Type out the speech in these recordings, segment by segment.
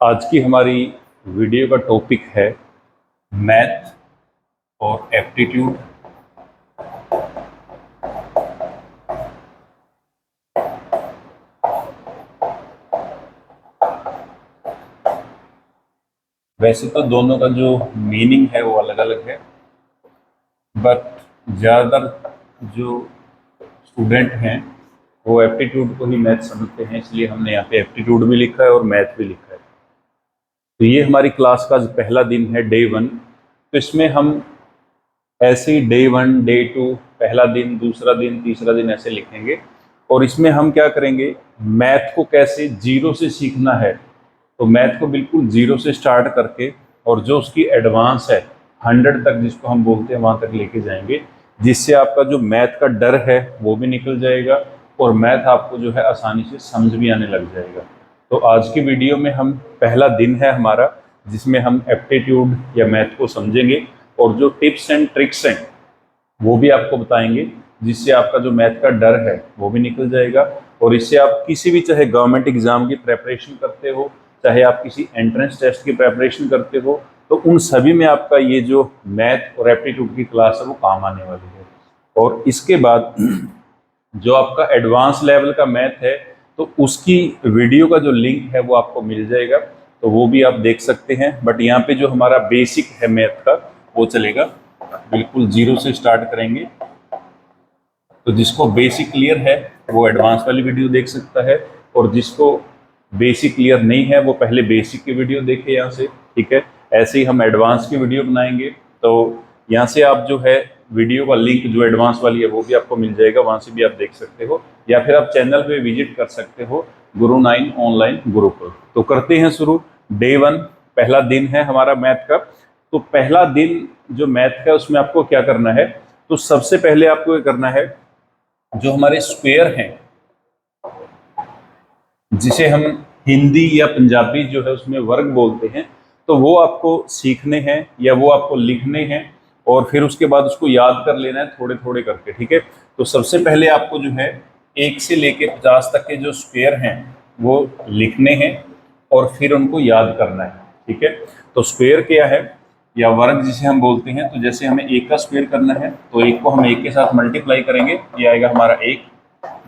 आज की हमारी वीडियो का टॉपिक है मैथ और एप्टीट्यूड। वैसे तो दोनों का जो मीनिंग है वो अलग अलग है, बट ज़्यादातर जो स्टूडेंट हैं वो एप्टीट्यूड को ही मैथ समझते हैं, इसलिए हमने यहाँ पे एप्टीट्यूड भी लिखा है और मैथ भी लिखा है। तो ये हमारी क्लास का पहला दिन है, डे 1। तो इसमें हम ऐसे ही डे 1, डे 2, पहला दिन, दूसरा दिन, तीसरा दिन ऐसे लिखेंगे। और इसमें हम क्या करेंगे, मैथ को कैसे जीरो से सीखना है। तो मैथ को बिल्कुल जीरो से स्टार्ट करके और जो उसकी एडवांस है 100 तक, जिसको हम बोलते हैं, वहाँ तक लेके जाएंगे, जिससे आपका जो मैथ का डर है वो भी निकल जाएगा और मैथ आपको जो है आसानी से समझ भी आने लग जाएगा। तो आज की वीडियो में हम पहला दिन है हमारा, जिसमें हम एप्टीट्यूड या मैथ को समझेंगे और जो टिप्स एंड ट्रिक्स हैं वो भी आपको बताएंगे, जिससे आपका जो मैथ का डर है वो भी निकल जाएगा। और इससे आप किसी भी, चाहे गवर्नमेंट एग्जाम की प्रेपरेशन करते हो, चाहे आप किसी एंट्रेंस टेस्ट की प्रेपरेशन करते हो, तो उन सभी में आपका ये जो मैथ और एप्टीट्यूड की क्लास है वो काम आने वाली है। और इसके बाद जो आपका एडवांस लेवल का मैथ है, तो उसकी वीडियो का जो लिंक है वो आपको मिल जाएगा, तो वो भी आप देख सकते हैं। बट यहाँ पे जो हमारा बेसिक है मैथ का वो चलेगा, बिल्कुल जीरो से स्टार्ट करेंगे। तो जिसको बेसिक क्लियर है वो एडवांस वाली वीडियो देख सकता है, और जिसको बेसिक क्लियर नहीं है वो पहले बेसिक की वीडियो देखे यहाँ से, ठीक है। ऐसे ही हम एडवांस की वीडियो बनाएंगे, तो यहाँ से आप जो है वीडियो का लिंक जो एडवांस वाली है वो भी आपको मिल जाएगा, वहाँ से भी आप देख सकते हो, या फिर आप चैनल पे विजिट कर सकते हो, गुरु9 ऑनलाइन गुरुकुल। तो करते हैं शुरू। डे 1 पहला दिन है हमारा मैथ का। तो पहला दिन जो मैथ का, उसमें आपको क्या करना है, तो सबसे पहले आपको ये करना है, जो हमारे स्क्वायर हैं, जिसे हम हिंदी या पंजाबी जो है उसमें वर्ग बोलते हैं, तो वो आपको सीखने हैं या वो आपको लिखने हैं, और फिर उसके बाद उसको याद कर लेना है थोड़े थोड़े करके, ठीक है। तो सबसे पहले आपको जो है 1 से लेके 50 तक के जो स्क्वायर हैं वो लिखने हैं और फिर उनको याद करना है, ठीक है। तो स्क्वायर क्या है, या वर्ग जिसे हम बोलते हैं, तो जैसे हमें 1 का स्क्वायर करना है तो 1 को हम 1 के साथ मल्टीप्लाई करेंगे, ये आएगा हमारा 1।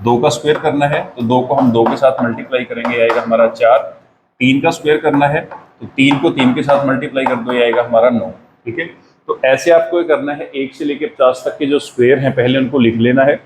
2 का स्क्वायर करना है तो 2 को हम 2 के साथ मल्टीप्लाई करेंगे, ये आएगा हमारा 4। 3 का स्क्वायर करना है तो 3 को 3 के साथ मल्टीप्लाई कर दो, ये आएगा हमारा 9, ठीक है। तो ऐसे आपको ये करना है, 1 से लेकर 50 तक के जो स्क्वायर हैं पहले उनको लिख लेना है।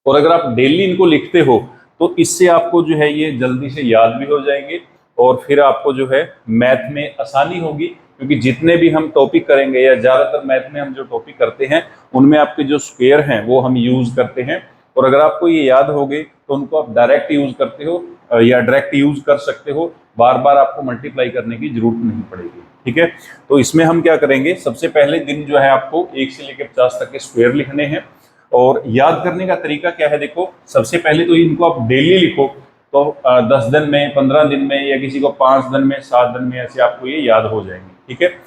और अगर आप डेली इनको लिखते हो तो इससे आपको जो है ये जल्दी से याद भी हो जाएंगे, और फिर आपको जो है मैथ में आसानी होगी, क्योंकि जितने भी हम टॉपिक करेंगे या ज़्यादातर मैथ में हम जो टॉपिक करते हैं उनमें आपके जो स्क्वायर हैं वो हम यूज़ करते हैं। और अगर आपको ये याद हो गए तो उनको आप डायरेक्ट यूज़ करते हो या डायरेक्ट यूज़ कर सकते हो, बार बार आपको मल्टीप्लाई करने की जरूरत नहीं पड़ेगी, ठीक है। तो इसमें हम क्या करेंगे, सबसे पहले दिन जो है आपको 1 से लेकर 50 तक के स्क्वायर लिखने हैं। और याद करने का तरीका क्या है, देखो, सबसे पहले तो इनको आप डेली लिखो, तो 10 दिन में, 15 दिन में, या किसी को 5 दिन में, 7 दिन में, ऐसे आपको ये याद हो जाएंगे, ठीक है।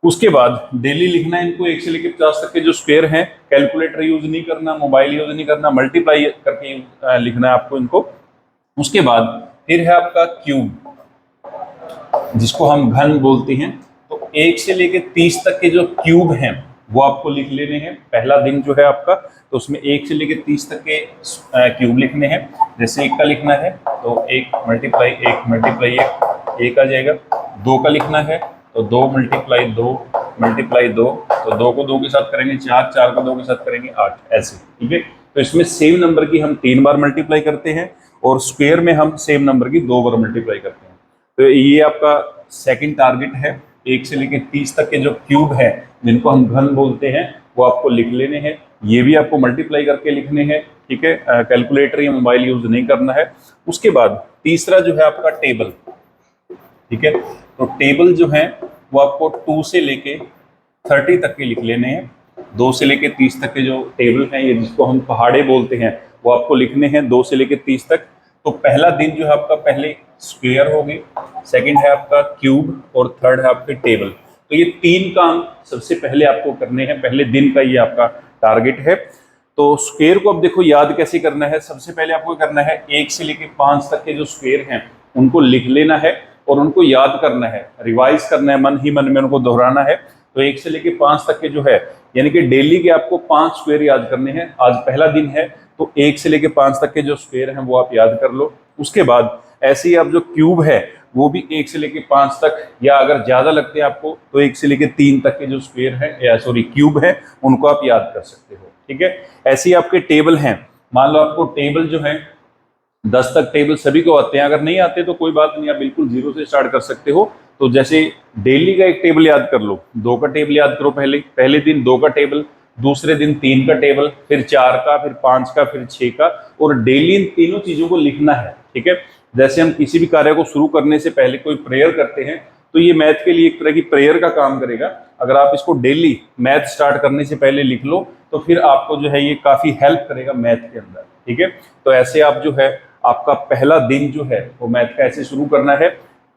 उसके बाद डेली लिखना है इनको 1 से लेकर 50 तक के जो स्क्वायर हैं, कैलकुलेटर यूज नहीं करना, मोबाइल यूज नहीं करना, मल्टीप्लाई करके लिखना है आपको इनको। उसके बाद फिर है आपका क्यूब, जिसको हम घन बोलते हैं। तो 1 से लेकर 30 तक के जो क्यूब हैं वो आपको लिख लेने हैं, पहला दिन जो है आपका। तो उसमें 1 से लेकर 30 तक के क्यूब लिखने हैं। जैसे 1 का लिखना है तो 1 मल्टीप्लाई 1 मल्टीप्लाई 1 आ जाएगा। 2 का लिखना है तो 2 मल्टीप्लाई 2 मल्टीप्लाई 2, तो 2 को 2 के साथ करेंगे 4, 4 को 2 के साथ करेंगे 8, ऐसे, ठीक है। तो इसमें सेम नंबर की हम 3 बार मल्टीप्लाई करते हैं, और स्क्वायर में हम सेम नंबर की 2 बार मल्टीप्लाई करते हैं। तो ये आपका सेकंड टारगेट है। 1 से लेकर 30 तक के जो क्यूब है, जिनको हम घन बोलते हैं, वो आपको लिख लेने हैं। ये भी आपको मल्टीप्लाई करके लिखने हैं, ठीक है। कैलकुलेटर या मोबाइल यूज नहीं करना है। उसके बाद तीसरा जो है आपका टेबल, ठीक है। तो टेबल जो है वो आपको 2 से लेके 30 तक के लिख लेने हैं। 2 से लेके 30 तक के जो टेबल हैं, ये जिसको हम पहाड़े बोलते हैं, वो आपको लिखने हैं 2 से लेके 30 तक। तो पहला दिन जो है आपका, पहले स्क्वायर हो गए, सेकंड है आपका क्यूब, और थर्ड है आपके टेबल। तो ये 3 काम सबसे पहले आपको करने हैं, पहले दिन का ये आपका टारगेट है। तो स्क्वायर को अब देखो याद कैसे करना है। सबसे पहले आपको करना है 1 से लेके 5 तक के जो स्क्वायर हैं उनको लिख लेना है, और उनको याद करना है, रिवाइज करना है, मन ही मन में उनको दोहराना है। तो 1 से लेके 5 तक के जो है, यानी कि डेली के आपको 5 स्क्वायर याद करने हैं। आज पहला दिन है तो 1 से लेके 5 तक के जो स्क्वायर हैं वो आप याद कर लो। उसके बाद ऐसे ही आप जो क्यूब है वो भी 1 से लेके 5 तक, या अगर ज्यादा लगते हैं आपको तो 1 से लेके 3 तक के जो स्क्वायर है या सॉरी क्यूब है उनको आप याद कर सकते हो। ठीक है, ऐसे ही आपके टेबल हैं। मान लो आपको टेबल जो है 10 तक टेबल सभी को आते हैं, अगर नहीं आते तो कोई बात नहीं, आप बिल्कुल 0 से स्टार्ट कर सकते हो। तो जैसे डेली का एक टेबल याद कर लो, 2 का टेबल याद करो, पहले दिन 2 का टेबल, दूसरे दिन 3 का टेबल, फिर 4 का, फिर 5 का, फिर 6 का, और डेली इन तीनों चीजों को लिखना है। ठीक है, जैसे हम किसी भी कार्य को शुरू करने से पहले कोई प्रेयर करते हैं तो ये मैथ के लिए एक तरह की प्रेयर का काम करेगा। अगर आप इसको डेली मैथ स्टार्ट करने से पहले लिख लो तो फिर आपको जो है ये काफी हेल्प करेगा मैथ के अंदर। ठीक है, तो ऐसे आप जो है आपका पहला दिन जो है वो मैथ का ऐसे शुरू करना है।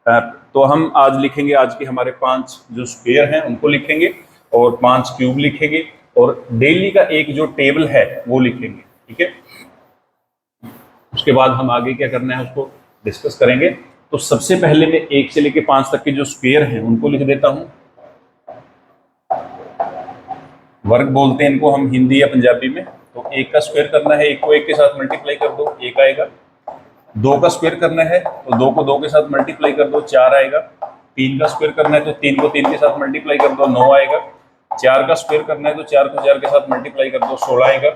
तो हम आज लिखेंगे, आज के हमारे 5 जो स्क्वायर हैं उनको लिखेंगे और 5 क्यूब लिखेंगे और डेली का एक जो टेबल है वो लिखेंगे। ठीक है, उसके बाद हम आगे क्या करना है उसको डिस्कस करेंगे। तो सबसे पहले मैं 1 से लेके 5 तक के जो स्क्वायर हैं उनको लिख देता हूं। वर्ग बोलते हैं इनको हम हिंदी या पंजाबी में। तो 1 का स्क्वायर करना है, 1 को 1 के साथ मल्टीप्लाई कर दो, 1 आएगा। 2 का स्क्वायर करना है तो 2 को 2 के साथ मल्टीप्लाई कर दो, 4 आएगा। 3 का स्क्वायर करना है तो 3 को 3 के साथ मल्टीप्लाई कर दो, 9 आएगा। 4 का स्क्वायर करना है तो 4 को 4 के साथ मल्टीप्लाई कर दो, 16 आएगा।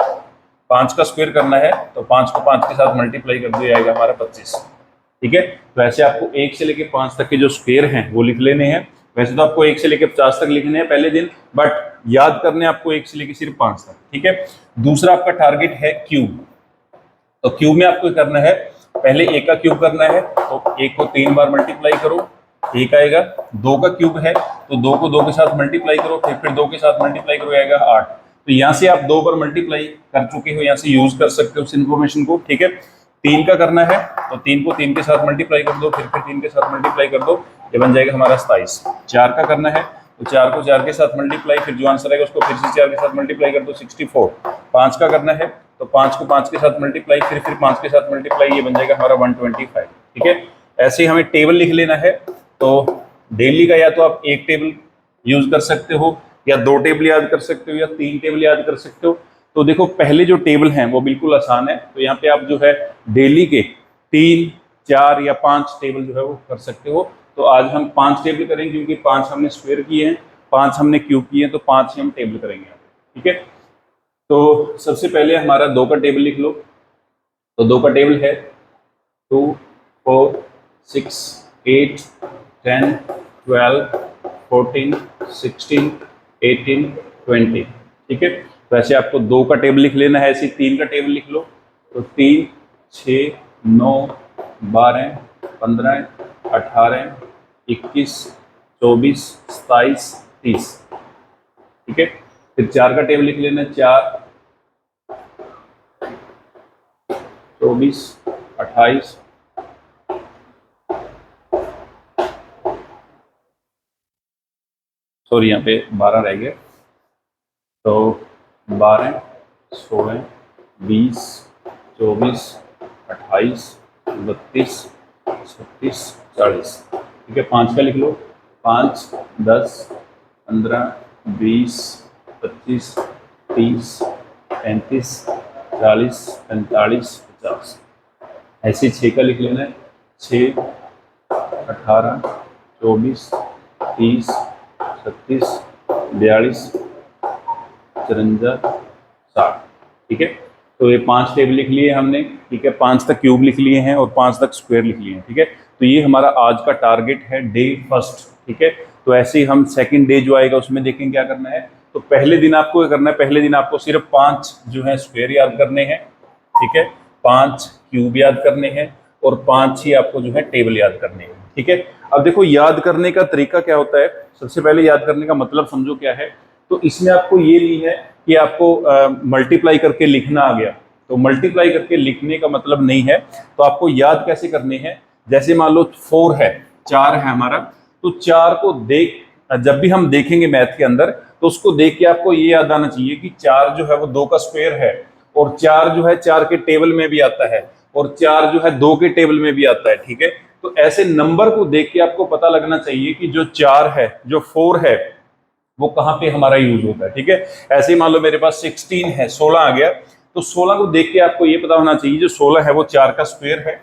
5 का स्क्वायर करना है तो 5 को 5 के साथ मल्टीप्लाई कर दो, ये आएगा हमारा 25। ठीक है, तो ऐसे आपको 1 से लेके 5 तक के जो स्क्वायर हैं वो लिख लेने हैं। वैसे तो आपको 1 से लेके 50 तक लिखने हैं पहले दिन, बट याद करने आपको 1 से लेके सिर्फ 5 तक। ठीक है, दूसरा आपका टारगेट है क्यूब। तो क्यूब में आपको करना है, पहले 1 का क्यूब करना है तो 1 को 3 बार मल्टीप्लाई करो, 1 आएगा। 2 का क्यूब है तो 2 को 2 के साथ मल्टीप्लाई करो, फिर 2 के साथ मल्टीप्लाई करो, आएगा 8। तो यहाँ से आप 2 बार मल्टीप्लाई कर चुके हो, यहाँ से यूज कर सकते हो उस इन्फॉर्मेशन को। ठीक है, 3 का करना है तो 3 को 3 के साथ मल्टीप्लाई कर दो, फिर 3 के साथ मल्टीप्लाई कर दो, ये बन जाएगा हमारा 27। 4 का करना है तो 4 को 4 के साथ मल्टीप्लाई, फिर जो आंसर आएगा उसको फिर से 4 के साथ मल्टीप्लाई कर दो, 64। 5 का करना है तो 5 को 5 के साथ मल्टीप्लाई, फिर 5 के साथ मल्टीप्लाई, ये बन जाएगा हमारा 125। ठीक है, ऐसे ही हमें टेबल लिख लेना है। तो डेली का या तो आप 1 टेबल यूज कर सकते हो, या 2 टेबल याद कर सकते हो, या 3 टेबल याद कर सकते हो। तो देखो पहले जो टेबल हैं वो बिल्कुल आसान है, तो यहाँ पे आप जो है डेली के 3, 4 या 5 टेबल जो है वो कर सकते हो। तो आज हम 5 टेबल करेंगे क्योंकि 5 हमने स्क्वायर किए हैं, 5 हमने क्यूब किए हैं, तो 5 ही हम टेबल करेंगे यहाँ पे। ठीक है, तो सबसे पहले हमारा 2 का टेबल लिख लो। तो 2 का टेबल है 2, 4, 6, 8, 10, 12, 14, 16, 18, 20। ठीक है, वैसे आपको 2 का टेबल लिख लेना है, ऐसे 3 का टेबल लिख लो। तो 3, 6, 9, 12, 15, 18, 21, 24, 27, 30। ठीक है, फिर 4 का टेबल लिख लेना, 4, 24, 28, सॉरी यहाँ पे 12 रह गए। तो 12, 16, 20, 24, 28, 32, 36, 40। ठीक है, 5 का लिख लो, 5, 10, 15, 20, 25, 30, 35, 40, 45, 50। ऐसे 6 का लिख लेना है, 6, 18, 24, 30, 36, 42, 54, 60। ठीक है, तो ये 5 टेबल लिख लिए हमने। ठीक है, 5 तक क्यूब लिख लिए हैं और 5 तक स्क्वायर लिख लिए हैं। ठीक है, तो ये हमारा आज का टारगेट है डे फर्स्ट। ठीक है, तो ऐसे ही हम सेकंड डे जो आएगा उसमें देखेंगे क्या करना है। तो पहले दिन आपको क्या करना है, पहले दिन आपको सिर्फ 5 जो है स्क्वायर याद करने हैं। ठीक है, 5 क्यूब याद करने हैं और 5 ही आपको जो है टेबल याद करने हैं। ठीक है, अब देखो याद करने का तरीका क्या होता है। सबसे पहले याद करने का मतलब समझो क्या है। तो इसमें आपको ये नहीं है कि आपको मल्टीप्लाई करके लिखना आ गया, तो मल्टीप्लाई करके लिखने का मतलब नहीं है। तो आपको याद कैसे करने हैं, जैसे मान लो 4 है, 4 है हमारा, तो 4 को जब भी हम देखेंगे मैथ के अंदर तो उसको देख के आपको ये याद आना चाहिए कि 4 जो है वो 2 का स्क्वायर है, और 4 जो है 4 के टेबल में भी आता है, और 4 जो है 2 के टेबल में भी आता है। ठीक है, तो ऐसे नंबर को देख के आपको पता लगना चाहिए कि जो 4 है, जो 4 है, वो कहाँ पे हमारा यूज होता है। ठीक है, ऐसे ही मान लो मेरे पास 16 है, 16 आ गया, तो 16 को देख के आपको ये पता होना चाहिए जो 16 है वो 4 का स्क्वायर है।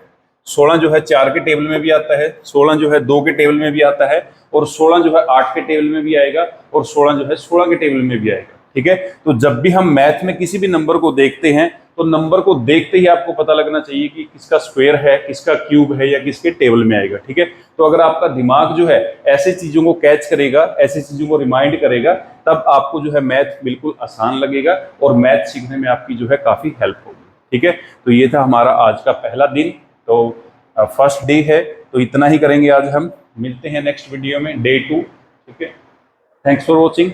16 जो है 4 के टेबल में भी आता है, 16 जो है 2 के टेबल में भी आता है, और 16 जो है 8 के टेबल में भी आएगा, और 16 जो है 16 के टेबल में भी आएगा। ठीक है, तो जब भी हम मैथ में किसी भी नंबर को देखते हैं तो नंबर को देखते ही आपको पता लगना चाहिए कि किसका स्क्वायर है, किसका क्यूब है, या किसके टेबल में आएगा। ठीक है, तो अगर आपका दिमाग जो है ऐसी चीजों को कैच करेगा, ऐसी चीजों को रिमाइंड करेगा, तब आपको जो है मैथ बिल्कुल आसान लगेगा और मैथ सीखने में आपकी जो है काफी हेल्प होगी। ठीक है, तो ये था हमारा आज का पहला दिन, तो फर्स्ट डे है, तो इतना ही करेंगे आज हम। मिलते हैं नेक्स्ट वीडियो में, डे 2। ठीक है, थैंक्स फॉर वॉचिंग।